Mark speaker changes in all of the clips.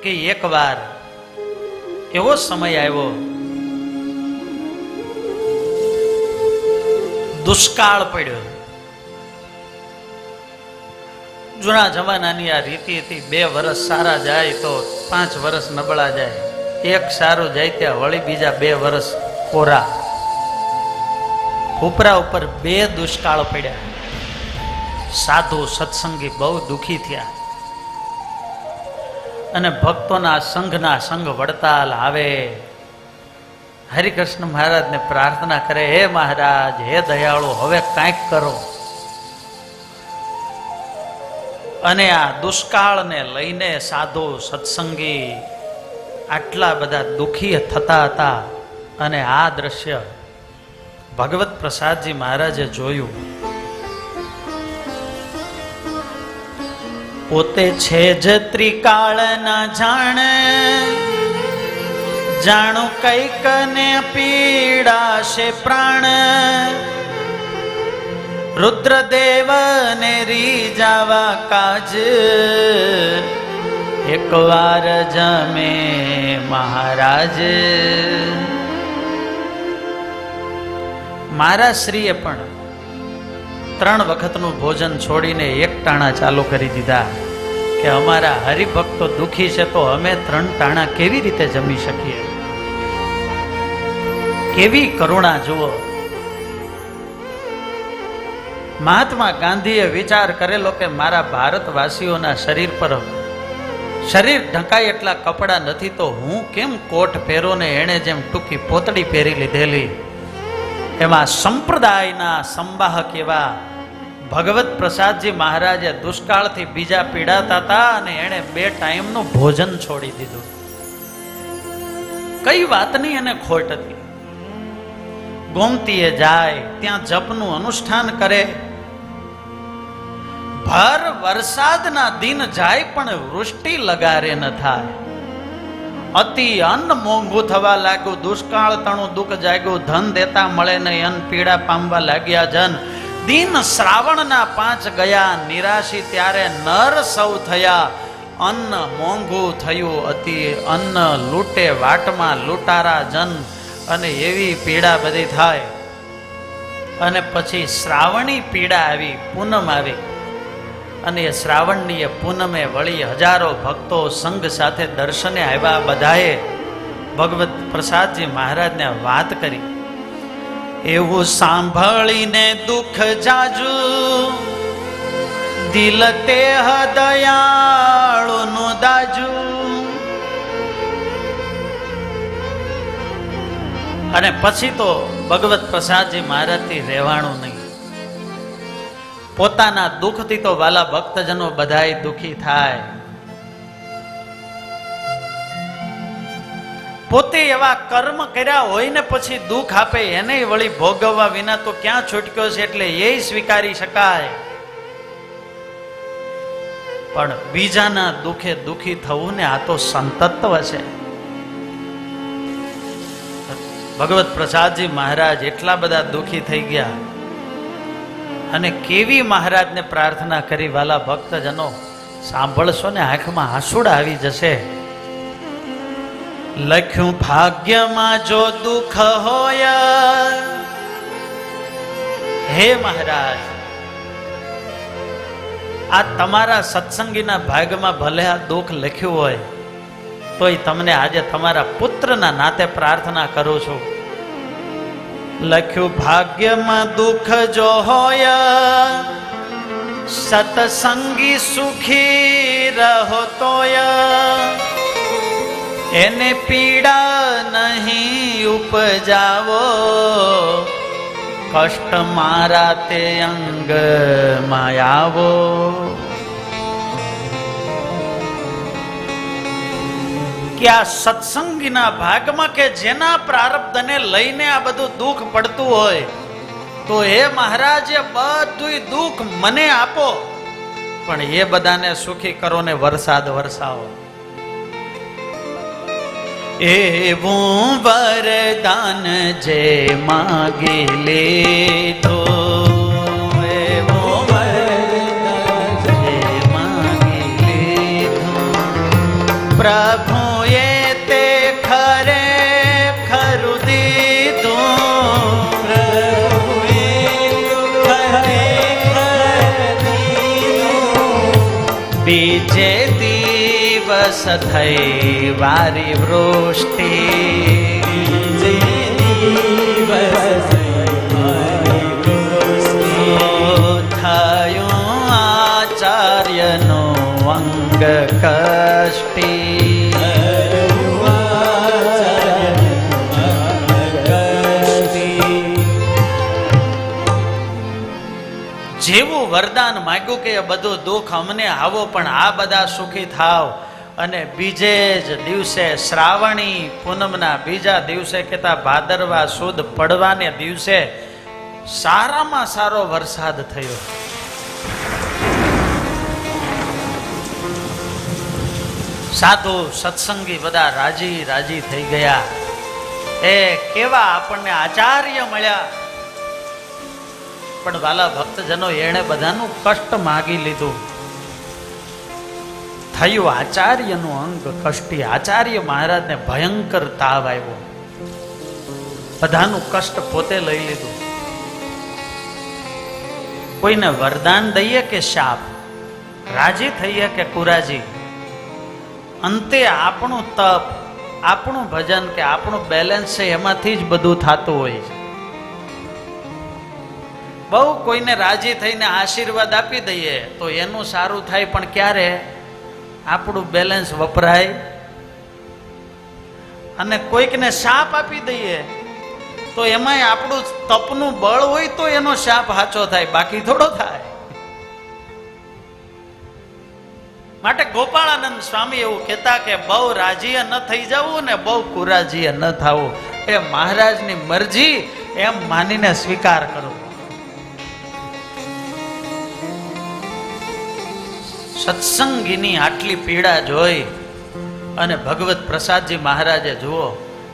Speaker 1: કે એકવાર એવો સમય આવ્યો, દુષ્કાળ પડ્યો. જૂના જમાનાની આ રીતિ હતી, 2 વર્ષ સારા જાય તો 5 વર્ષ નબળા જાય, એક સારું જાય ત્યાં વળી બીજા 2 વર્ષ કોરા. ઉપરા ઉપર 2 દુષ્કાળ પડ્યા. સાધુ સત્સંગી બહુ દુખી થયા અને ભક્તોના સંઘના સંઘ વડતાલ આવે. હરિકૃષ્ણ મહારાજને પ્રાર્થના કરે, હે મહારાજ, હે દયાળુ, હવે કાંઈક કરો. અને આ દુષ્કાળને લઈને સાધુ સત્સંગી આટલા બધા દુખી થતા હતા. અને આ દ્રશ્ય ભગવત પ્રસાદજી મહારાજે જોયું. પોતે છે જ ત્રિકાળ ના જાણે, જાણું કઈક ને પીડાશે પ્રાણ. રુદ્રદેવ ને રીજાવા કાજ, એકવાર જમે મહારાજ. મારા શ્રીએ પણ 3 વખતનું ભોજન છોડીને એક ટાણા ચાલુ કરી દીધા કે અમારા હરિભક્તો દુખી છે તો અમે 3 ટાણા કેવી રીતે જમી શકીએ. કેવી કરુણા જુઓ. મહાત્મા ગાંધીએ વિચાર કરેલો કે મારા ભારતવાસીઓના શરીર પર શરીર ઢંકાય એટલા કપડા નથી તો હું કેમ કોટ પહેરો ને એણે જેમ ટૂંકી પોતડી પહેરી લીધેલી. એમાં સંપ્રદાયના સંવાહક એવા ભગવત પ્રસાદજી મહારાજે દુષ્કાળથી બીજા પીડાતા હતા અને એણે 2 ટાઈમનું ભોજન છોડી દીધું. કઈ વાતની એને ખોટ હતી. ગોમતીએ જાય ત્યાં જપનું અનુષ્ઠાન કરે. ભર વરસાદના દિન જાય પણ વૃષ્ટિ લગારે ન થાય. અતિ અન્ન મોંઘું થવા લાગ્યું, દુષ્કાળ તણું દુઃખ જાગ્યું, ધન દેતા મળે નહીં, અન્ન પીડા પામવા લાગ્યા જન. દિન શ્રાવણના 5 ગયા, નિરાશી ત્યારે નર સૌ થયા. અન્ન મોંઘું થયું અતિ, અન્ન લૂંટે વાટમાં લૂંટારા જન. અને એવી પીડા બધી થાય. અને પછી શ્રાવણી પીડા આવી, પૂનમ આવી. અને એ શ્રાવણની એ પૂનમે વળી હજારો ભક્તો સંઘ સાથે દર્શને આવ્યા. બધાએ ભગવત પ્રસાદજી મહારાજને વાત કરી. એવું સાંભળીને દુઃખ જાજુ, દિલ તે દયાળુનું દાજુ. અને પછી તો ભગવત પ્રસાદજી મહારાજથી રહેવાનું નહીં. પોતાના દુઃખથી તો વાલા ભક્તજનો બધાય દુઃખી થાય. પોતે એવા કર્મ કર્યા હોય ને પછી દુઃખ આપે એને વળી ભોગવવા વિના તો ક્યાં છૂટક્યો છે, એટલે એ સ્વીકારી શકાય. પણ બીજાના દુઃખે દુઃખી થવું ને આ તો સંતત્વ છે. ભગવત પ્રસાદજી મહારાજ એટલા બધા દુઃખી થઈ ગયા અને કેવી મહારાજને પ્રાર્થના કરી. વાલા ભક્તજનો સાંભળશો ને આંખમાં આંસુડા આવી જશે. લખ્યું ભાગ્યમાં જો દુઃખ હોય, હે મહારાજ, આ તમારા સત્સંગીના ભાગ્યમાં ભલે આ દુઃખ લખ્યું હોય તોય તમને આજે તમારા પુત્રના નાતે પ્રાર્થના કરું છું. લખ્યું ભાગ્યમાં દુઃખ જો હોય, સત્સંગી સુખી રહો તોય, એને પીડા નહીં ઉપજાવો, કષ્ટ મારા તે અંગ માયાવો. કે આ સત્સંગીના ભાગમાં કે જેના પ્રારબ્ધને લઈને આ બધું દુઃખ પડતું હોય તો હે મહારાજ એ બધું દુઃખ મને આપો, પણ એ બધાને સુખી કરો ને વરસાદ વરસાવો. એવું વરદાન જે માગી લીધો, એવું વરદાન જે માગી પ્રભુએ તે ખરે ખરું દીધું,
Speaker 2: પ્રભુએ ખરેખર દીધું.
Speaker 1: બીજે દિવસ થઈ વારી વૃષ્ટિ,
Speaker 2: બીજે દિવસ મારી વૃષ્ટિ.
Speaker 1: થયું આચાર્યનું અંગ કષ્ટી. જેવું વરદાન માંગ્યું કે બધું દુઃખ અમને આવો પણ આ બધા સુખી થાવ, અને બીજે જ દિવસે શ્રાવણી પૂનમના બીજા દિવસે કહેતા ભાદરવા સુદ પડવાને દિવસે સારામાં સારો વરસાદ થયો. સાધુ સત્સંગી બધા રાજી રાજી થઈ ગયા. એ કેવા આપણને આચાર્ય મળ્યા. પણ વાલા ભક્તજનો, એણે બધાનું કષ્ટ માગી લીધું. થયું આચાર્યનું અંગ કષ્ટી. આચાર્ય મહારાજને ભયંકર તાવ આવ્યો. બધાનું કષ્ટ પોતે લઈ લીધું. કોઈને વરદાન દઈએ કે શાપ, રાજી થઈએ કે કુરાજી, અંતે આપણું તપ, આપણું ભજન કે આપણું બેલેન્સ છે એમાંથી જ બધું થતું હોય છે. બહુ કોઈને રાજી થઈને આશીર્વાદ આપી દઈએ તો એનું સારું થાય, પણ ક્યારે આપણું બેલેન્સ વપરાય. અને કોઈકને શાપ આપી દઈએ તો એમાંય આપણું તપનું બળ હોય તો એનો શાપ સાચો થાય, બાકી થોડો થાય. માટે ગોપાળાનંદ સ્વામી એવું કહેતા કે બહુ રાજીએ ન થઈ જવું ને બહુ કુરાજીએ ન થવું, એ મહારાજની મરજી એમ માનીને સ્વીકાર કરો. સત્સંગીની આટલી પીડા જોઈ અને ભગવત પ્રસાદજી મહારાજે જુઓ,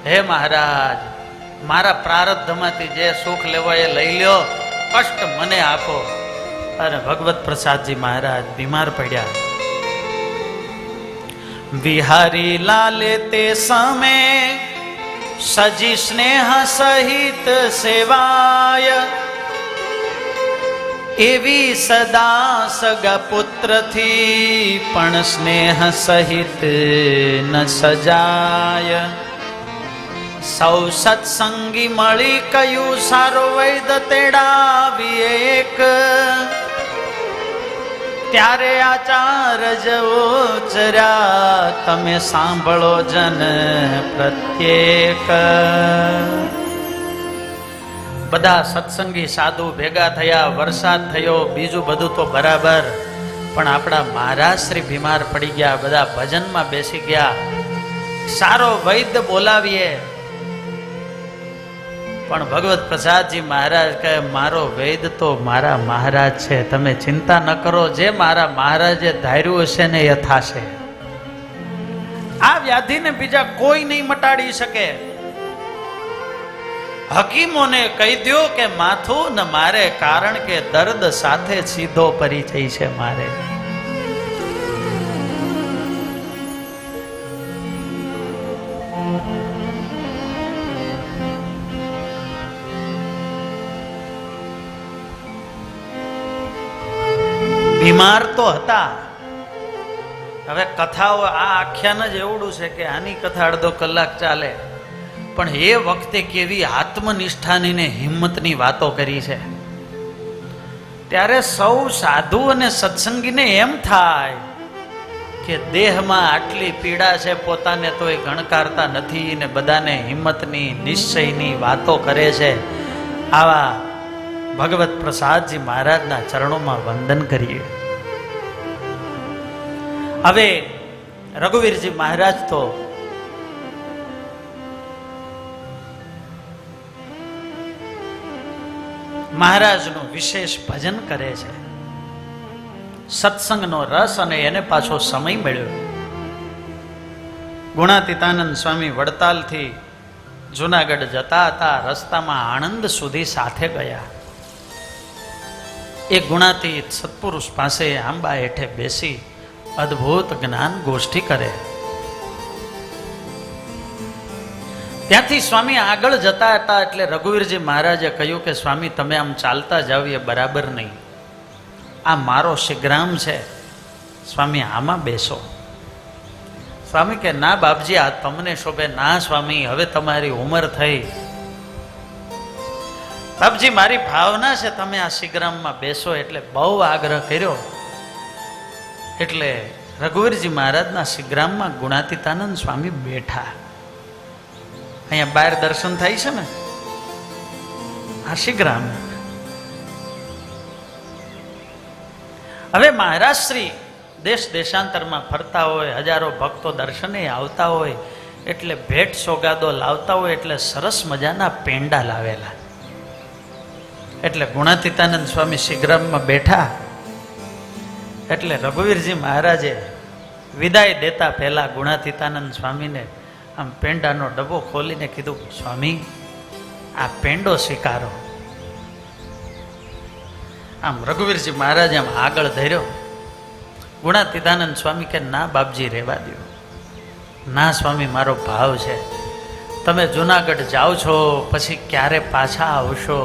Speaker 1: હે મહારાજ, મારા પ્રારબ્ધમાંથી જે સુખ લેવો એ લઈ લ્યો, કષ્ટ મને આપો. અને ભગવત પ્રસાદજી મહારાજ બીમાર પડ્યા. વિહારી લાલે તે સમે સજી સ્નેહ સહિત સેવાય, એવી સદા સગા પુત્રથી પણ સ્નેહ સહિત ન સજાય. સૌ સત્સંગી મળી કયું સારો વૈદ તેડાવી એક, ત્યારે આચાર જવો ચર્યા તમે સાંભળો જન પ્રત્યેક. બધા સત્સંગી સાધુ ભેગા થયા, વરસાદ થયો, બીજું બધું તો બરાબર, પણ આપણા મહારાજ શ્રી બીમાર પડી ગયા. બધા ભજનમાં બેસી ગયા. સારો વૈદ્ય બોલાવીએ, પણ ભગવત પ્રસાદજી મહારાજ કહે, મારો વૈદ્ય તો મારા મહારાજ છે, તમે ચિંતા ન કરો, જે મારા મહારાજે ધાર્યું હશે ને એ થશે. આ વ્યાધિને બીજા કોઈ નહીં મટાડી શકે. હકીમોને કહી દો કે માથું ન મારે, કારણ કે દર્દ સાથે સીધો પરિચય છે મારે. બીમાર તો હતા. હવે કથાઓ આ આખ્યાન જ એવડું છે કે આની કથા અડધો કલાક ચાલે, પણ એ વખતે કેવી આત્મનિષ્ઠાની ને હિંમતની વાતો કરી છે. ત્યારે સૌ સાધુ અને સત્સંગીને એમ થાય કે દેહમાં આટલી પીડા છે, પોતાને તો એ ગણકારતા નથી ને બધાને હિંમતની નિશ્ચયની વાતો કરે છે. આવા ભગવત પ્રસાદજી મહારાજના ચરણોમાં વંદન કરીએ. હવે રઘુવીરજી મહારાજ તો મહારાજનું વિશેષ ભજન કરે છે. સત્સંગનો રસ અને એને પાછો સમય મળ્યો. ગુણાતીતાનંદ સ્વામી વડતાલથી જુનાગઢ જતા હતા, રસ્તામાં આણંદ સુધી સાથે ગયા. એ ગુણાતીત સત્પુરુષ પાસે આંબા હેઠે બેસી અદ્ભુત જ્ઞાન ગોષ્ઠી કરે. ત્યાંથી સ્વામી આગળ જતા હતા એટલે રઘુવીરજી મહારાજે કહ્યું કે સ્વામી તમે આમ ચાલતા જાવ એ બરાબર નહીં, આ મારો શિગ્રામ છે, સ્વામી આમાં બેસો. સ્વામી કે ના બાપજી આ તમને શોભે. ના સ્વામી હવે તમારી ઉંમર થઈ, બાપજી મારી ભાવના છે તમે આ શિગ્રામમાં બેસો. એટલે બહુ આગ્રહ કર્યો એટલે રઘુવીરજી મહારાજના શિગ્રામમાં ગુણાતીતાનંદ સ્વામી બેઠા. અહીંયા બહાર દર્શન થાય છે ને આ શિગ્રામ. હવે મહારાજ શ્રી દેશ દેશાંતરમાં ફરતા હોય, હજારો ભક્તો દર્શને આવતા હોય એટલે ભેટ સોગાદો લાવતા હોય એટલે સરસ મજાના પેંડા લાવેલા. એટલે ગુણાતીતાનંદ સ્વામી શિગ્રામમાં બેઠા એટલે રઘુવીરજી મહારાજે વિદાય દેતા પહેલા ગુણાતીતાનંદ સ્વામીને આમ પેંડાનો ડબ્બો ખોલીને કીધું, સ્વામી આ પેંડો સ્વીકારો. આમ રઘુવીરજી મહારાજે આમ આગળ ધર્યો. ગુણાતીતાનંદ સ્વામી કે ના બાપજી રહેવા દો. ના સ્વામી મારો ભાવ છે, તમે જુનાગઢ જાઓ છો પછી ક્યારે પાછા આવશો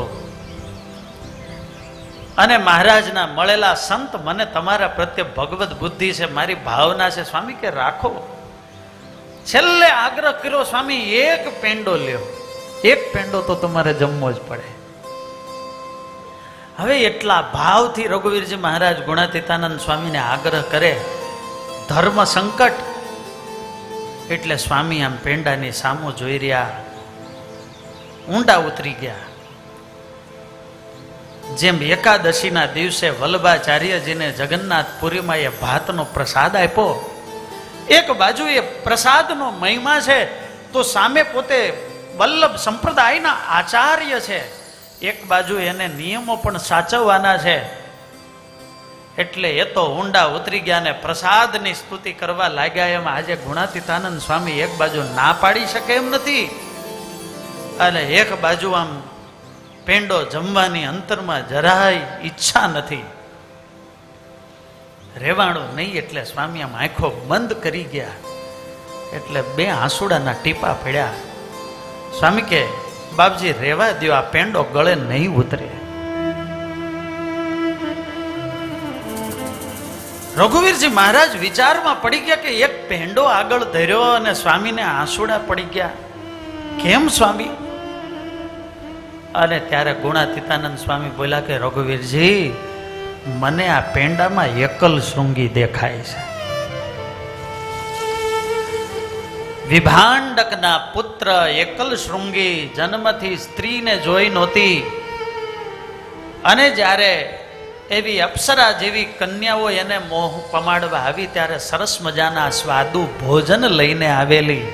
Speaker 1: અને મહારાજના મળેલા સંત મને તમારા પ્રત્યે ભગવત બુદ્ધિ છે, મારી ભાવના છે. સ્વામી કે રાખો. છેલ્લે આગ્રહ કર્યો, સ્વામી એક પેંડો લ્યો, એક પેંડો તો તમારે જમવો જ પડે. હવે એટલા ભાવથી રઘુવીરજી મહારાજ ગુણાતીતાનંદ સ્વામીને આગ્રહ કરે. ધર્મ સંકટ એટલે સ્વામી આમ પેંડાની સામું જોઈ રહ્યા, ઊંડા ઉતરી ગયા. જેમ એકાદશીના દિવસે વલ્લભાચાર્યજીને જગન્નાથપુરીમાં એ ભાતનો પ્રસાદ આપ્યો, એક બાજુ એ પ્રસાદનો મહિમા છે તો સામે પોતે વલ્લભ સંપ્રદાયના આચાર્ય છે, એક બાજુ એને નિયમો પણ સાચવવાના છે. એટલે એ તો ઊંડા ઉતરી ગયા ને પ્રસાદની સ્તુતિ કરવા લાગ્યા. એમ આજે ગુણાતીતાનંદ સ્વામી એક બાજુ ના પાડી શકે એમ નથી અને એક બાજુ આમ પેંડો જમવાની અંતરમાં જરાય ઈચ્છા નથી, રેવાણું નહીં. એટલે સ્વામી આમ આંખો બંધ કરી ગયા એટલે બે આંસુડાના ટીપા પડ્યા. સ્વામી કે બાપજી રેવા દો, આ પેંડો ગળે નહીં ઉતરે. રઘુવીરજી મહારાજ વિચારમાં પડી ગયા કે એક પેંડો આગળ ધર્યો અને સ્વામીને આંસુડા પડી ગયા, કેમ સ્વામી? અને ત્યારે ગુણાતીતાનંદ સ્વામી બોલ્યા કે રઘુવીરજી મને આ પેંડામાં એકલ શૃંગી દેખાય છે. વિભાંડકના પુત્ર એકલ શૃંગી જન્મથી સ્ત્રીને જોઈ નહોતી અને જ્યારે એવી અપ્સરા જેવી કન્યાઓ એને મોહ પમાડવા આવી ત્યારે સરસ મજાના સ્વાદુ ભોજન લઈને આવેલી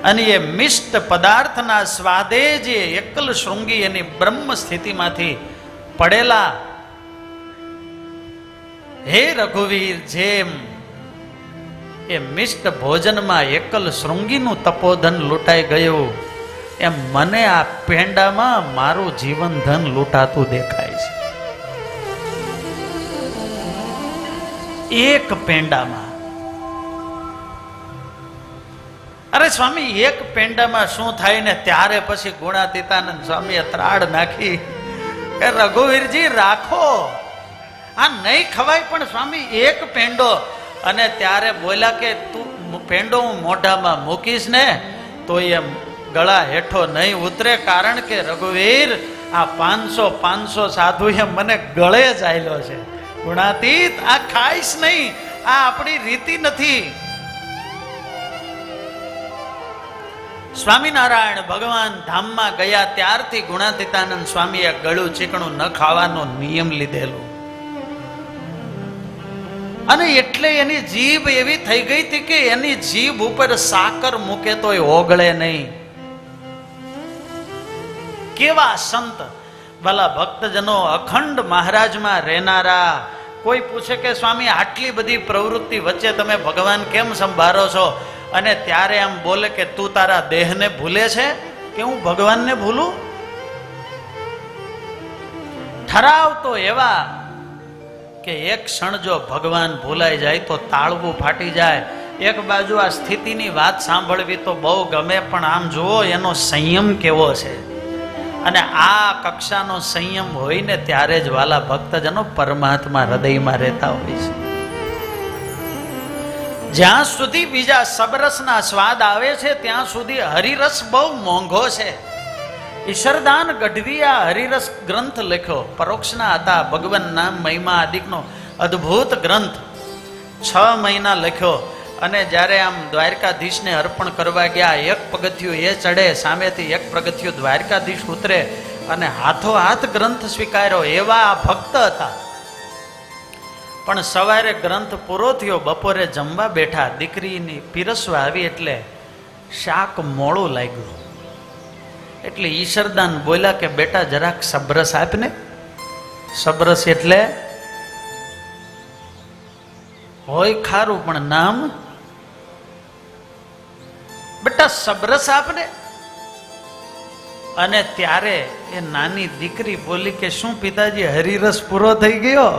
Speaker 1: અને એ મિષ્ટ પદાર્થના સ્વાદે જે એકલ શૃંગી એની બ્રહ્મ સ્થિતિમાંથી પડેલા. હે રઘુવીર, જેમ એ મિષ્ટ ભોજનમાં એકલ શૃંગીનું તપોધન લૂંટાઈ ગયું એમ મને આ પેંડામાં મારું જીવન ધન લૂંટાતું દેખાય છે. એક પેંડામાં. અરે સ્વામી એક પેંડામાં શું થાય ને ત્યારે પછી ગુણાતીતાનંદ સ્વામીએ ત્રાડ નાખી કે રઘુવીરજી રાખો, આ નહીં ખવાય પણ સ્વામી એક પેંડો. અને ત્યારે બોલ્યા કે તું પેંડો હું મોઢામાં મૂકીશ ને તો એ ગળા હેઠો નહીં ઉતરે, કારણ કે રઘુવીર આ 500 સાધુ એ મને ગળે ચાલ્યો છે. ગુણાતીત આ ખાઈશ નહીં, આ આપણી રીતિ નથી. સ્વામિનારાયણ ભગવાન ધામમાં ગયા ત્યારથી ગુણાતીતાનંદ સ્વામીએ ગળું ચીકણું ન ખાવાનો નિયમ લીધેલો અને એટલે એની જીભ એવી થઈ ગઈ હતી કે એની જીભ ઉપર સાકર મૂકે તો ઓગળે નહીં. કેવા સંત ભલા ભક્તજનો અખંડ મહારાજમાં રહેનારા. કોઈ પૂછે કે સ્વામી આટલી બધી પ્રવૃત્તિ વચ્ચે તમે ભગવાન કેમ સંભાળો છો? અને ત્યારે આમ બોલે કે તું તારા દેહને ભૂલે છે કે હું ભગવાનને ભૂલું? ઠરાવ તો એવા કે એક ક્ષણ જો ભગવાન ભૂલાઈ જાય તો તાળવું ફાટી જાય. એક બાજુ આ સ્થિતિની વાત સાંભળવી તો બહુ ગમે, પણ આમ જુઓ એનો સંયમ કેવો છે. અને આ કક્ષાનો સંયમ હોય ને ત્યારે જ વાલા ભક્તજનો પરમાત્મા હૃદયમાં રહેતા હોય છે. જ્યાં સુધી બીજા સબરસના સ્વાદ આવે છે ત્યાં સુધી હરિરસ બહુ મોંઘો છે. ઈશ્વરદાન ગઢવી આ હરિરસ ગ્રંથ લખ્યો, પરોક્ષના હતા, ભગવાન નામ મહિમા આદિકનો અદ્ભુત ગ્રંથ 6 મહિના લખ્યો. અને જ્યારે આમ દ્વારકાધીશને અર્પણ કરવા ગયા, એક પગથિયું એ ચડે, સામેથી એક પગથિયું દ્વારકાધીશ ઉતરે અને હાથો હાથ ગ્રંથ સ્વીકાર્યો, એવા આ ભક્ત હતા. પણ સવારે ગ્રંથ પૂરો થયો, બપોરે જમવા બેઠા, દીકરીની પીરસવા આવી એટલે શાક મોડું લાગ્યું. એટલે ઈશ્વરદાન બોલ્યા કે બેટા જરાક સબરસ આપને. સબરસ એટલે હોય ખારું પણ નામ, બેટા સબરસ આપને. અને ત્યારે એ નાની દીકરી બોલી કે શું પિતાજી હરિરસ પૂરો થઈ ગયો?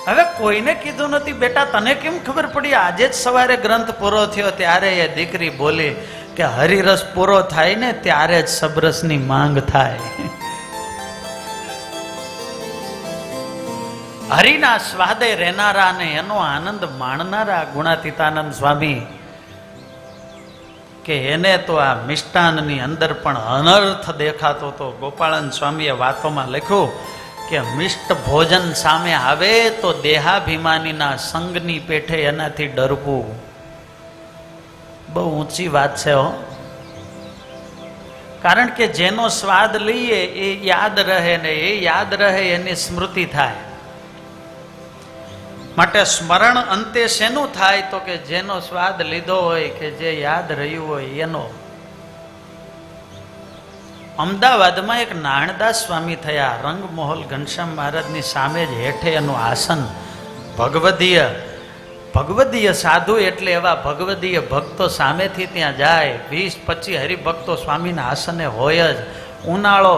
Speaker 1: હવે કોઈને કીધું નથી, બેટા તને કેમ ખબર પડી? આજે જ સવારે ગ્રંથ પૂરો થયો ત્યારે એ દીકરી બોલી કે હરિરસ પૂરો થાય ને ત્યારે જ સબરસની માંગ થાય. હરિના સ્વાદે રહેનારા અને એનો આનંદ માણનારા ગુણાતીતાનંદ સ્વામી કે એને તો આ મિષ્ટાનની અંદર પણ અનર્થ દેખાતો હતો. ગોપાળન સ્વામીએ વાતોમાં લખ્યું કે મિષ્ટ ભોજન સામે આવે તો દેહાભિમાનીના સંગની પેઠે એનાથી ડરવું. બહુ ઊંચી વાત છે હો. કારણ કે જેનો સ્વાદ લઈએ એ યાદ રહે ને એ યાદ રહે એની સ્મૃતિ થાય. માટે સ્મરણ અંતે શેનું થાય? તો કે જેનો સ્વાદ લીધો હોય કે જે યાદ રહ્યું હોય એનો. અમદાવાદમાં એક નાણદાસ સ્વામી થયા, રંગમહોલ ઘનશ્યામ મહારાજની સામે જ હેઠે એનું આસન. ભગવદીય સાધુ એટલે એવા ભગવદીય ભક્તો સામેથી ત્યાં જાય. 20-25 હરિભક્તો સ્વામીના આસને હોય જ. ઉનાળો,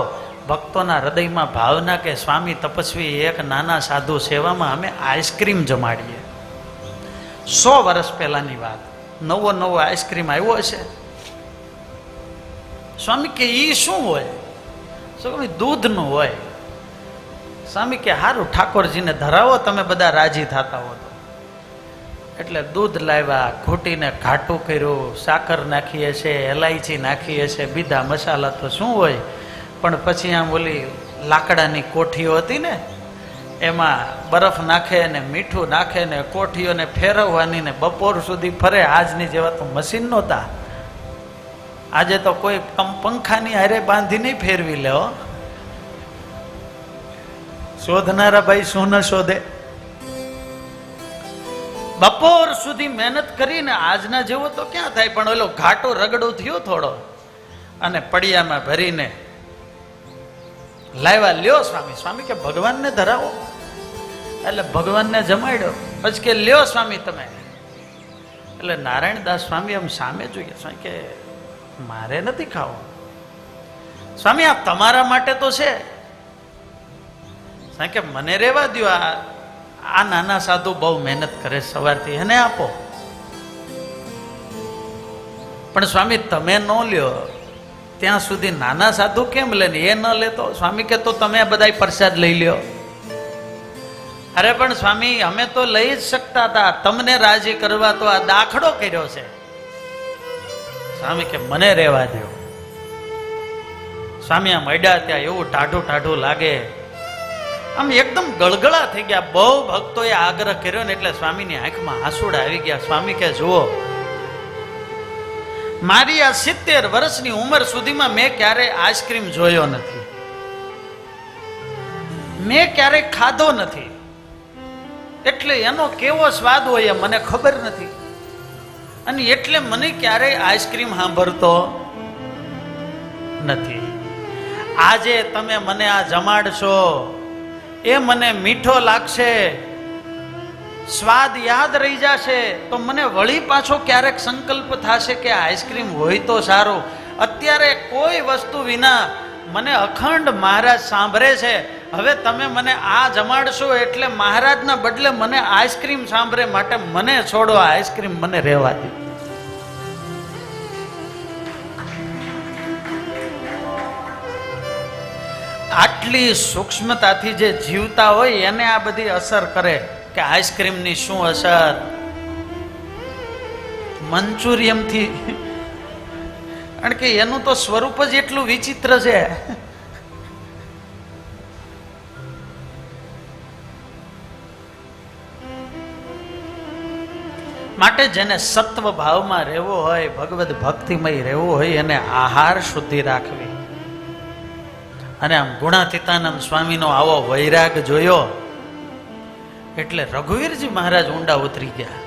Speaker 1: ભક્તોના હૃદયમાં ભાવના કે સ્વામી તપસ્વી એક નાના સાધુ સેવામાં અમે આઈસ્ક્રીમ જમાડીએ. 100 વર્ષ પહેલાની વાત. નવો આઈસ્ક્રીમ આવ્યો હશે. સ્વામી કે ઈ શું હોય? સ્વામી દૂધનું હોય. સ્વામી કે હારું ઠાકોરજીને ધરાવો, તમે બધા રાજી થતા હો તો. એટલે દૂધ લાવ્યા, ઘૂંટીને ઘાટું કર્યું, સાકર નાખીએ છે, એલાયચી નાખીએ છે, બીજા મસાલા તો શું હોય. પણ પછી આમ ઓલી લાકડાની કોઠીઓ હતી ને એમાં બરફ નાખે ને મીઠું નાખે ને કોઠીઓને ફેરવવાની ને બપોર સુધી ફરે. આજની જેવા તો મશીન નહોતા. આજે તો કોઈ પંખાની હારે બાંધી નહીં ફેરવી લે. શોધનારા ભાઈ શું ન શોધે. બપોર સુધી મહેનત કરીને આજના જેવો તો ક્યાં થાય. પણ ઓલો ઘાટો રગડો થયો થોડો અને પડિયામાં ભરીને લાવ્યા. લ્યો સ્વામી. સ્વામી કે ભગવાનને ધરાવો. એટલે ભગવાનને જમાડ્યો. પછી કે લ્યો સ્વામી તમે. એટલે નારાયણદાસ સ્વામી આમ સામે જોઈએ. સ્વામી કે મારે નથી ખાવો. સ્વામી આ તમારા માટે તો છે. સ્વામી કે મને રહેવા દો. આ નાના સાધુ બહુ મહેનત કરે સવારથી, એને આપો. પણ સ્વામી તમે ન લ્યો ત્યાં સુધી નાના સાધુ કેમ લે ને? એ ન લેતો. સ્વામી કે તો તમે બધા પ્રસાદ લઈ લ્યો. અરે પણ સ્વામી અમે તો લઈ જ શકતા હતા, તમને રાજી કરવા તો આ દાખલો કર્યો છે. સ્વામી કે મને રહેવા દો. સ્વામી આમ અડ્યા ત્યાં એવું ટાઢું લાગે, આમ એકદમ ગળગળા થઈ ગયા. બહુ ભક્તોએ આગ્રહ કર્યો ને એટલે સ્વામીની આંખમાં આંસુડા આવી ગયા. સ્વામી કે જુઓ, મારી આ 70 વર્ષની ઉંમર સુધીમાં મેં ક્યારે આઈસ્ક્રીમ જોયો નથી, મેં ક્યારે ખાધો નથી, એટલે એનો કેવો સ્વાદ હોય એ મને ખબર નથી. અને એટલે મને ક્યારેય આઈસ્ક્રીમ સાંભળતો નથી. આજે તમે મને આ જમાડશો એ મને મીઠો લાગશે, સ્વાદ યાદ રહી જશે, તો મને વળી પાછો ક્યારેક સંકલ્પ થશે કે આઈસ્ક્રીમ હોય તો સારું. અત્યારે કોઈ વસ્તુ વિના મને અખંડ મહારાજ સાંભળે છે હવે તમે મને આ જમાડશો એટલે મહારાજના બદલે મને આઈસ્ક્રીમ સાંભળે માટે મને છોડો, આઈસ્ક્રીમ મને રહેવા દે. આટલી સૂક્ષ્મતાથી જે જીવતા હોય એને આ બધી અસર કરે કે આઈસ્ક્રીમની શું અસર, મંચુરિયમથી, કારણ કે એનું તો સ્વરૂપ જ એટલું વિચિત્ર છે. માટે જેને સત્વ ભાવમાં રહેવો હોય, ભગવદ ભક્તિમય રહેવું હોય, એને આહાર શુદ્ધિ રાખવી. અને આમ ગુણાતીતાનંદ સ્વામીનો આવો વૈરાગ જોયો એટલે રઘુવીરજી મહારાજ ઊંડા ઉતરી ગયા.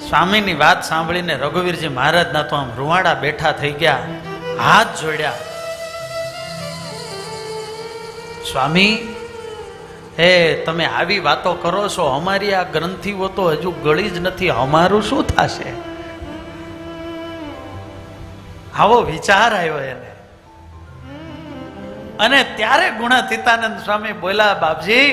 Speaker 1: સ્વામીની વાત સાંભળીને રઘુવીરજી મહારાજના તો આમ રૂવાડા બેઠા થઈ ગયા, હાથ જોડ્યા. સ્વામી, હે તમે આવી વાતો કરો છો, અમારી આ ગ્રંથિઓ તો હજુ ગળી જ નથી, અમારું શું થશે? આવો વિચાર આવ્યો એને. અને ત્યારે ગુણાતીતાનંદ સ્વામી બોલ્યા, બાપજી,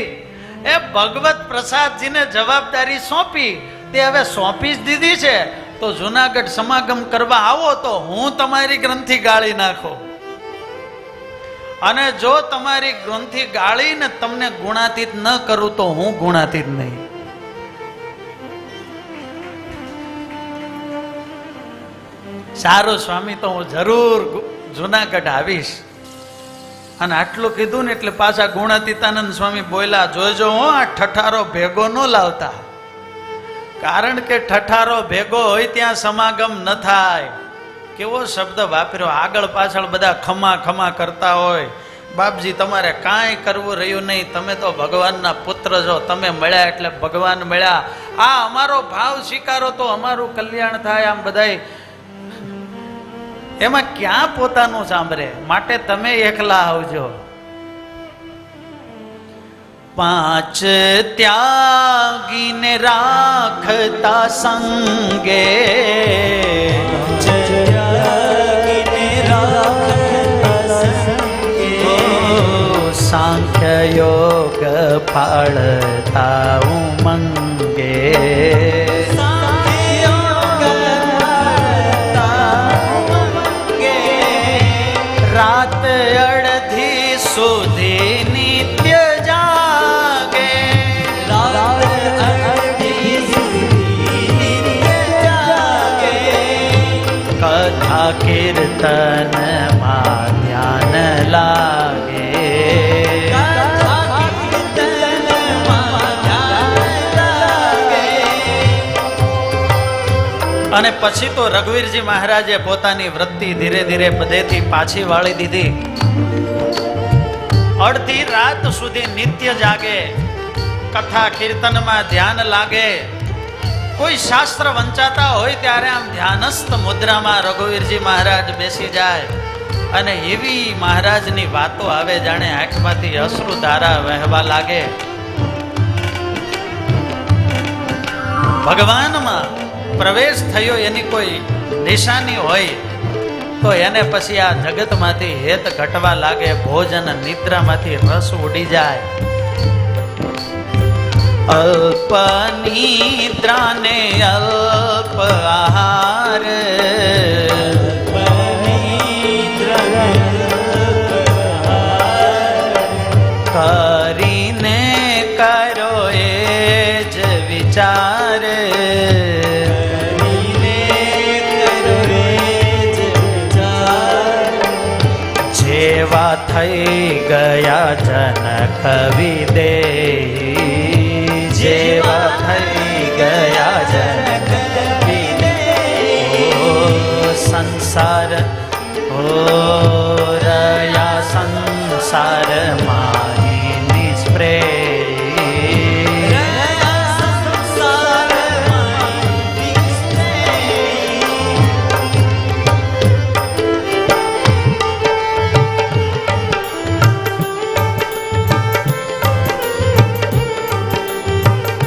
Speaker 1: એ ભગવત પ્રસાદજીને જવાબદારી સોંપી, તે હવે સોંપી જ દીધી છે, તો જુનાગઢ સમાગમ કરવા આવો તો હું તમારી ગ્રંથિ ગાળી નાખો. અને જો તમારી ગ્રંથિ ગાળીને તમને ગુણાતીત ન કરું તો હું ગુણાતીત નહીં. સારું સ્વામી, તો હું જરૂર જુનાગઢ આવીશ. અને આટલું કીધું ને એટલે પાછા ગુણાતીતાનંદ સ્વામી બોલ્યા, જોજો હો, આ ઠઠારો ભેગો ન લાવતા, કારણ કે ઠઠારો ભેગો હોય ત્યાં સમાગમ ન થાય. કેવો શબ્દ વાપર્યો! આગળ પાછળ બધા ખમા ખમા કરતા હોય. બાપજી, તમારે કાંઈ કરવું રહ્યું નહીં, તમે તો ભગવાનના પુત્ર છો, તમે મળ્યા એટલે ભગવાન મળ્યા, આ અમારો ભાવ સ્વીકારો તો અમારું કલ્યાણ થાય. આમ બધાય એમાં ક્યાં પોતાનું સાંભળે, માટે તમે એકલા આવજો. પાંચ ત્યાગીને રાખતા સંગે, સાંખ્ય યોગ ફળતા ઉમંગે, રાત અડધી સુધી નિત્ય જાગે, કથા કીર્તન માં ધ્યાન લાગે, અને પછી તો રઘુવીરજી મહારાજે પોતાની વૃત્તિ ધીરે ધીરે બધેથી પાછી વાળી દીધી. અડધી રાત સુધી નિત્ય જાગે, કથા કીર્તનમાં ધ્યાન લાગે. કોઈ શાસ્ત્ર વંચાતા હોય ત્યારે આમ ધ્યાનસ્થ મુદ્રામાં રઘુવીરજી મહારાજ બેસી જાય, અને એવી મહારાજની વાતો આવે જાણે આંખમાંથી અશ્રુ ધારા વહેવા લાગે. ભગવાનમાં પ્રવેશ થયો એની કોઈ નિશાની હોય તો એને પછી આ જગતમાંથી હેત ઘટવા લાગે, ભોજન નિદ્રામાંથી રસ ઉડી જાય. અલ્પ નિદ્રાને અલ્પ આહાર, કરીને કરો એ જ વિચાર, જેવા થઈ ગયા જનક વિદેહી, જેવા થઈ ગયા જનક વિદેહી. સંસાર રયા સંસાર માહી નિષ્પ્રેમ,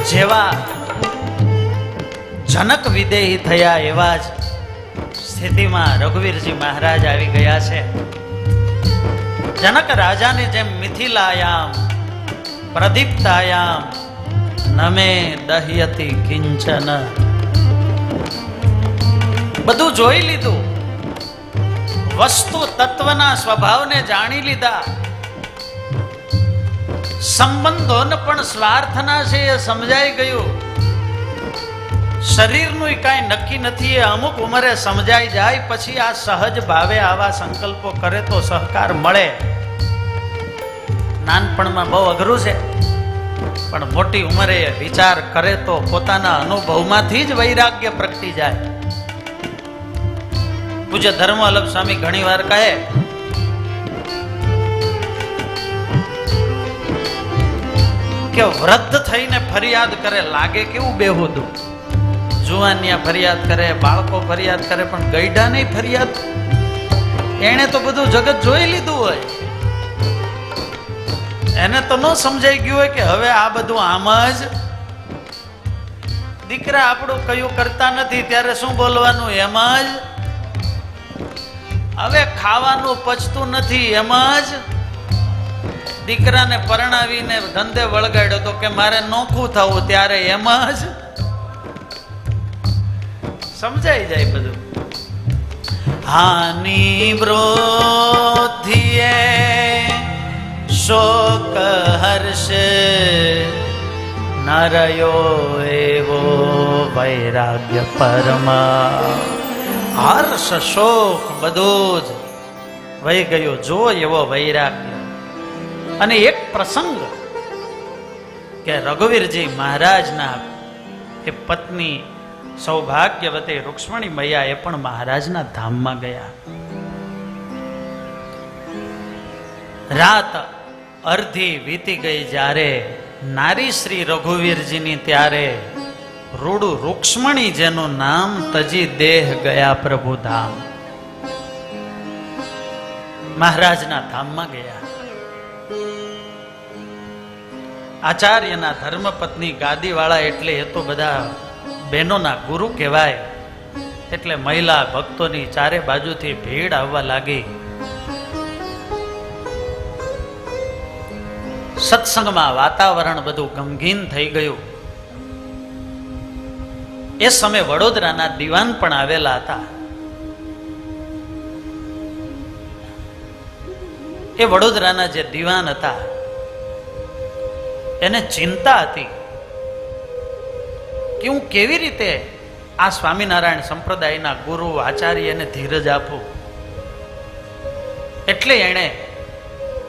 Speaker 1: જેવા જનક વિદેહી થયા એવા જ સ્થિતિમાં રઘુવીરજી મહારાજ આવી ગયા છે. જનક રાજાની જેમ મિથિલાયામ પ્રદીપ્તાયામ નમે દહ્યતિ કિંચન. બધું જોઈ લીધું, વસ્તુ તત્વના સ્વભાવને જાણી લીધા, સંબંધોને પણ સ્વાર્થના છે એ સમજાઈ ગયું. શરીરનું કાંઈ નક્કી નથી, એ અમુક ઉંમરે સમજાઈ જાય પછી આ સહજ ભાવે આવા સંકલ્પો કરે તો સહકાર મળે. નાનપણમાં બહુ અઘરું છે, પણ મોટી ઉંમરે વિચાર કરે તો પોતાના અનુભવમાંથી જ વૈરાગ્ય પ્રગટી જાય. પૂજ્ય ધર્મવલ્લભ સ્વામી ઘણી વાર કહે કે વૃદ્ધ થઈને ફરિયાદ કરે લાગે કેવું બેહુદું. જુવાનિયા ફરિયાદ કરે, બાળકો ફરિયાદ કરે, પણ ગઈઢા નહીં ફરિયાદ. એને તો બધું જગત જોઈ લીધું હોય, એને તો ન સમજાઈ ગયું હોય કે હવે આ બધું આમ જ. દીકરા આપણું કયું કરતા નથી ત્યારે શું બોલવાનું એમ જ. હવે ખાવાનું પચતું નથી એમ જ. દીકરાને પરણાવીને ધંધે વળગાડ્યો તો કે મારે નોખું થવું ત્યારે એમ જ. સમજાઈ જાય બધું. હાનિ વૃદ્ધિએ શોક હર્ષ ન રહ્યો એવો વૈરાગ્ય પરમા. હર્ષ શોક બધું જ વહી ગયું, જો એવો વૈરાગ્ય. અને એક પ્રસંગ કે રઘુવીરજી મહારાજના એ પત્ની સૌભાગ્યવતી રૂક્ષ્મણી મૈયા એ પણ મહારાજના ધામમાં ગયા. રાત અર્ધી વીતી ગઈ જ્યારે નારી શ્રી રઘુવીરજીની, ત્યારે રૂડું રૂક્ષ્મણી જેનું નામ તજી દેહ ગયા પ્રભુ ધામ. મહારાજના ધામમાં ગયા. આચાર્યના ધર્મપત્ની ગાદીવાળા એટલે એ તો બધા બહેનોના ગુરુ કહેવાય. એટલે મહિલા ભક્તોની ચારે બાજુથી ભીડ આવવા લાગી. સત્સંગમાં વાતાવરણ બધું ગમગીન થઈ ગયું. એ સમયે વડોદરાના દીવાન પણ આવેલા હતા. એ વડોદરાના જે દીવાન હતા એને ચિંતા હતી કે હું કેવી રીતે આ સ્વામિનારાયણ સંપ્રદાયના ગુરુ આચાર્યને ધીરજ આપું. એટલે એણે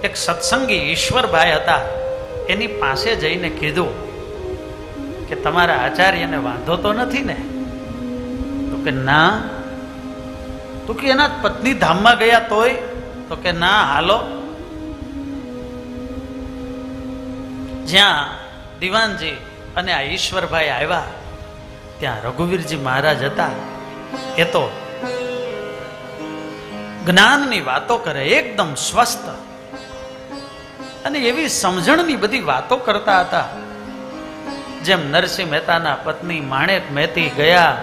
Speaker 1: એક સત્સંગી ઈશ્વરભાઈ હતા એની પાસે જઈને કીધું કે તમારા આચાર્યને વાંધો તો નથી ને? તો કે ના. તો કે એના પત્ની ધામમાં ગયા તોય? તો કે ના, હાલો. જ્યાં દીવાનજી અને આ ઈશ્વરભાઈ આવ્યા ત્યાં રઘુવીરજી મહારાજ હતા. એ તો જ્ઞાનની વાતો કરે, એકદમ સ્વસ્થ અને એવી સમજણની બધી વાતો કરતા હતા. જેમ નરસિંહ મહેતાના પત્ની માણેક મહેતી ગયા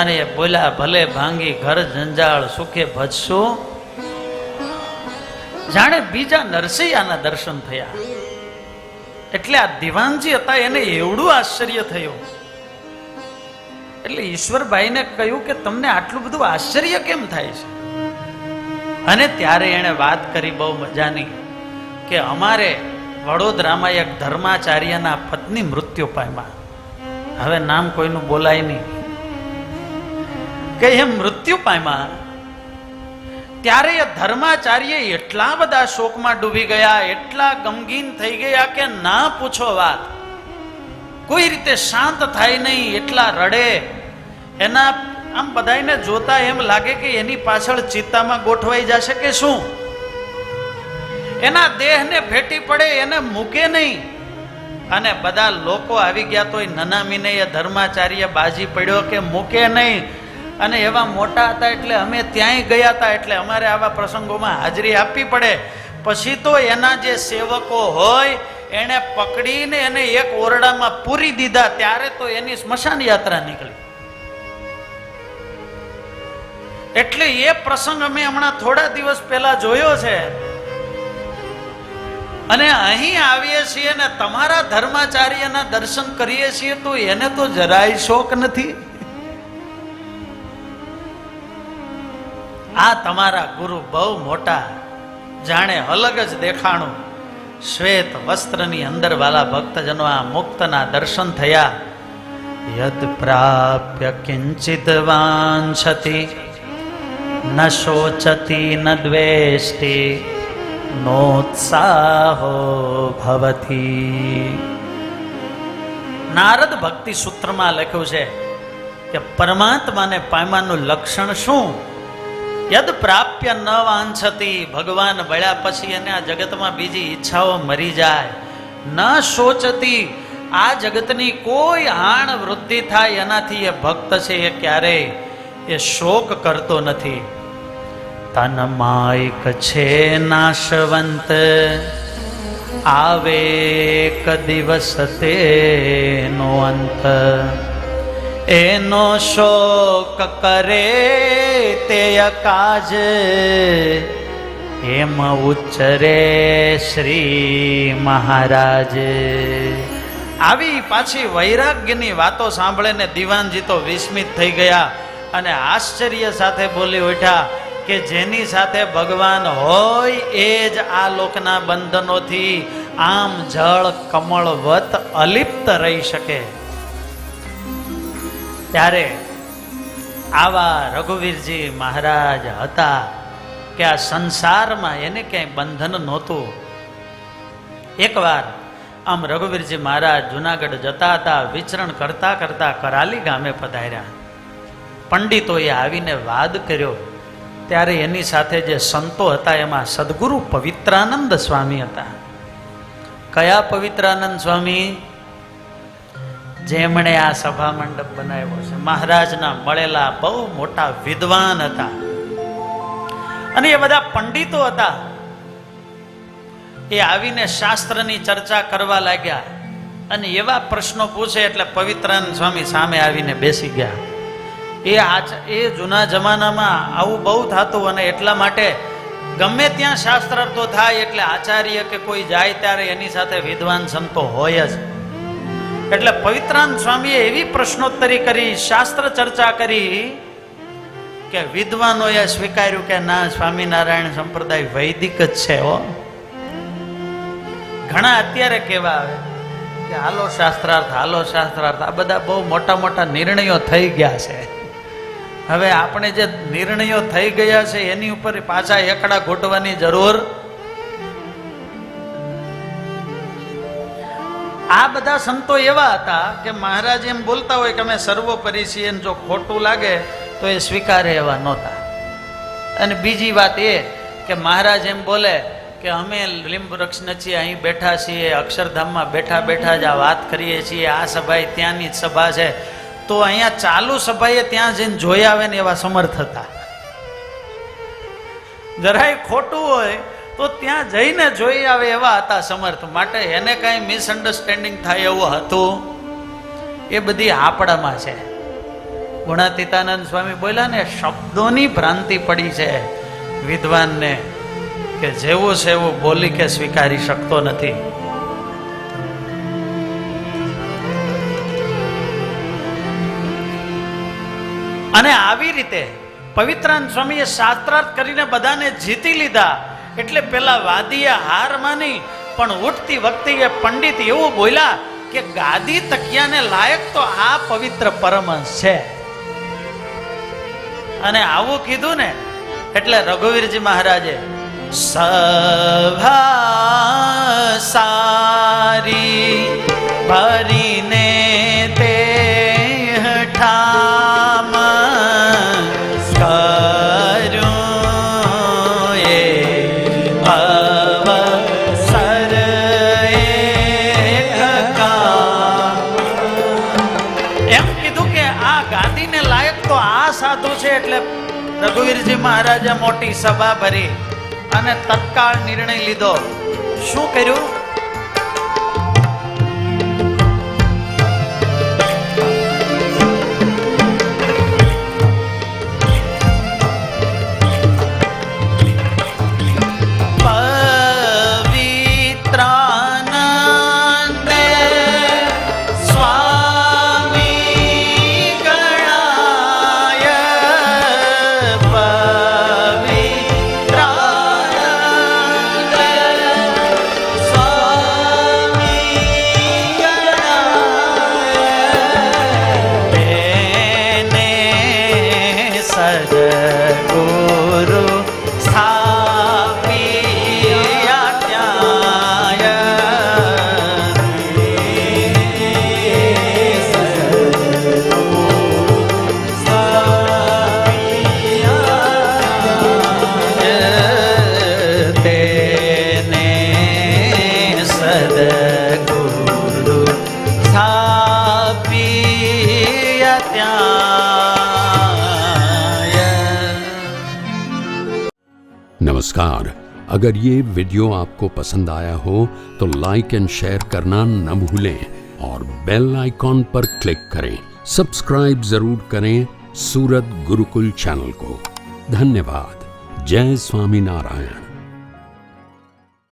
Speaker 1: અને એ બોલ્યા, ભલે ભાંગી ઘર જંજાળ સુખે ભજશો. જાણે બીજા નરસિંહના દર્શન થયા. એટલે આ દીવાનજી હતા એને એવડું આશ્ચર્ય થયું. એટલે ઈશ્વરભાઈને કહ્યું કે તમને આટલું બધું આશ્ચર્ય કેમ થાય છે? અને ત્યારે એણે વાત કરી બહુ મજાની કે અમારે વડોદરામાં એક ધર્માચાર્યના પત્ની મૃત્યુ પામ્યા. હવે નામ કોઈનું બોલાય નહીં. કે એ મૃત્યુ પામ્યા ત્યારે એ ધર્માચાર્ય એટલા બધા શોકમાં ડૂબી ગયા, એટલા ગમગીન થઈ ગયા કે ના પૂછો વાત. કોઈ રીતે શાંત થાય નહીં, એટલા રડે. એના આમ બધાને જોતા એમ લાગે કે એની પાછળ ચિત્તામાં ગોઠવાઈ જશે કે શું. એના દેહને ભેટી પડે, એને મૂકે નહીં. અને બધા લોકો આવી ગયા તોય નનામીને એ ધર્માચાર્ય બાજી પડ્યો કે મૂકે નહીં. અને એવા મોટા હતા એટલે અમે ત્યાંય ગયા હતા, એટલે અમારે આવા પ્રસંગોમાં હાજરી આપવી પડે. પછી તો એના જે સેવકો હોય એને પકડીને એને એક ઓરડામાં પૂરી દીધા. ત્યારે તો એની સ્મશાન યાત્રા નીકળી. એટલે એ પ્રસંગ અમે હમણાં થોડા દિવસ પહેલા જોયો છે. અને અહીં આવીએ છીએ ને તમારા ધર્માચાર્યના દર્શન કરીએ છીએ તો એને તો જરાય શોક નથી. આ તમારા ગુરુ બહુ મોટા, જાણે અલગ જ દેખાણું. શ્વેત વસ્ત્રની અંદર વાલા ભક્તજનો આ મુક્તના દર્શન થયા. યદ પ્રાપ્ય કિંચિત વાંછતિ ન શોચતી ન દ્વેષ્ટિ નોત્સાહો ભવતી. નારદ ભક્તિ સૂત્રમાં લખ્યું છે કે પરમાત્માને પામવાનું લક્ષણ શું? યદ પ્રાપ્ય ન વાંછતી, ભગવાન મળ્યા પછી એને આ જગતમાં બીજી ઈચ્છાઓ મરી જાય. ન શોચતી, આ જગતની કોઈ હાણ વૃદ્ધિ થાય એનાથી એ ભક્ત છે એ ક્યારેય એ શોક કરતો નથી. તન માયક છે નાશવંત, આવે ક દિવસ તેનો અંત. એનો શોક કરે તે કાજ, એમ ઉચ્ચરે શ્રી મહારાજ. આવી પાછી વૈરાગ્યની વાતો સાંભળીને દીવાનજી તો વિસ્મિત થઈ ગયા અને આશ્ચર્ય સાથે બોલી ઉઠ્યા કે જેની સાથે ભગવાન હોય એ જ આ લોકના બંધનોથી આમ જળ કમળવત અલિપ્ત રહી શકે. ત્યારે આવા રઘુવીરજી મહારાજ હતા કે આ સંસારમાં એને ક્યાંય બંધન નહોતું. એકવાર આમ રઘુવીરજી મહારાજ જુનાગઢ જતા હતા, વિચરણ કરતા કરતા કરાલી ગામે પધાર્યા. પંડિતોએ આવીને વાદ કર્યો. ત્યારે એની સાથે જે સંતો હતા એમાં સદગુરુ પવિત્રાનંદ સ્વામી હતા. કયા પવિત્રાનંદ સ્વામી? જેમણે આ સભા મંડપ બનાવ્યો છે. મહારાજના મળેલા બહુ મોટા વિદ્વાન હતા અને એ બધા પંડિતો હતા. એ આવીને શાસ્ત્રની ચર્ચા કરવા લાગ્યા અને એવા પ્રશ્નો પૂછે એટલે પવિત્રાનંદ સ્વામી સામે આવીને બેસી ગયા. એ જૂના જમાનામાં આવું બહુ થતું અને એટલા માટે ગમે ત્યાં શાસ્ત્રાર્થો થાય એટલે આચાર્ય કે કોઈ જાય ત્યારે એની સાથે વિદ્વાન સંતો હોય જ. એટલે પવિત્રાનંદ સ્વામીએ એવી પ્રશ્નોત્તરી કરી, શાસ્ત્ર ચર્ચા કરી કે વિદ્વાનોએ સ્વીકાર્યું કે ના, સ્વામિનારાયણ સંપ્રદાય વૈદિક જ છે. ઘણા અત્યારે કેવા આવે કે હાલો શાસ્ત્રાર્થ, હાલો શાસ્ત્રાર્થ. આ બધા બહુ મોટા મોટા નિર્ણયો થઈ ગયા છે. હવે આપણે જે નિર્ણયો થઈ ગયા છે એની ઉપર પાછા એકડા ઘોટવાની જરૂર. આ બધા સંતો એવા હતા કે મહારાજ એમ બોલતા હોય કે અમે સર્વોપરી છીએ, જો ખોટું લાગે તો એ સ્વીકારે એવા નહોતા. અને બીજી વાત એ કે મહારાજ એમ બોલે કે અમે લીંબ વૃક્ષ નથી અહીં બેઠા છીએ, અક્ષરધામમાં બેઠા બેઠા જ આ વાત કરીએ છીએ, આ સભા ત્યાંની જ સભા છે, તો અહીંયા ચાલુ સભાએ ત્યાં જઈને જોઈ આવે ને એવા સમર્થ હતા. જરાય ખોટું હોય તો ત્યાં જઈને જોઈ આવે એવા હતા સમર્થ. માટે એને કાંઈ મિસઅન્ડરસ્ટેન્ડિંગ થાય એવું હતું એ બધી આપણામાં છે. ગુણાતીતાનંદ સ્વામી બોલ્યા ને, શબ્દોની ભ્રાંતિ પડી છે વિદ્વાનને કે જેવું છે એવું બોલી કે સ્વીકારી શકતો નથી. અને આવી રીતે પવિત્રાનંદ સ્વામીએ શાસ્ત્રાર્થ કરીને બધાને જીતી લીધા. એટલે પેલા વાદીએ હાર માની, પણ ઉઠતી વખતે એ પંડિત એવું બોલ્યા કે ગાદી તકિયાને લાયક તો આ પવિત્ર પરમહંસ છે. અને આવું કીધું ને એટલે રઘુવીરજી મહારાજે સભા સારી ભરીને તે ઠામ કર્યું એ અવસર એક કામ. એમ કીધું કે આ ગાદીને લાયક તો આ સાધુ છે. એટલે રઘુવીરજી મહારાજે મોટી સભા ભરી અને તત્કાળ નિર્ણય લીધો. શું કર્યું? પવિત્ર સદગુરુ સ્થાપિયા ત્યાં તેને સદગુરુ સ્થાપિયા ત્યાં।
Speaker 3: नमस्कार। अगर ये वीडियो आपको पसंद आया हो तो लाइक एंड शेयर करना न भूलें और बेल आइकॉन पर क्लिक करें। सब्सक्राइब जरूर करें सूरत गुरुकुल चैनल को। धन्यवाद। जय स्वामी नारायण।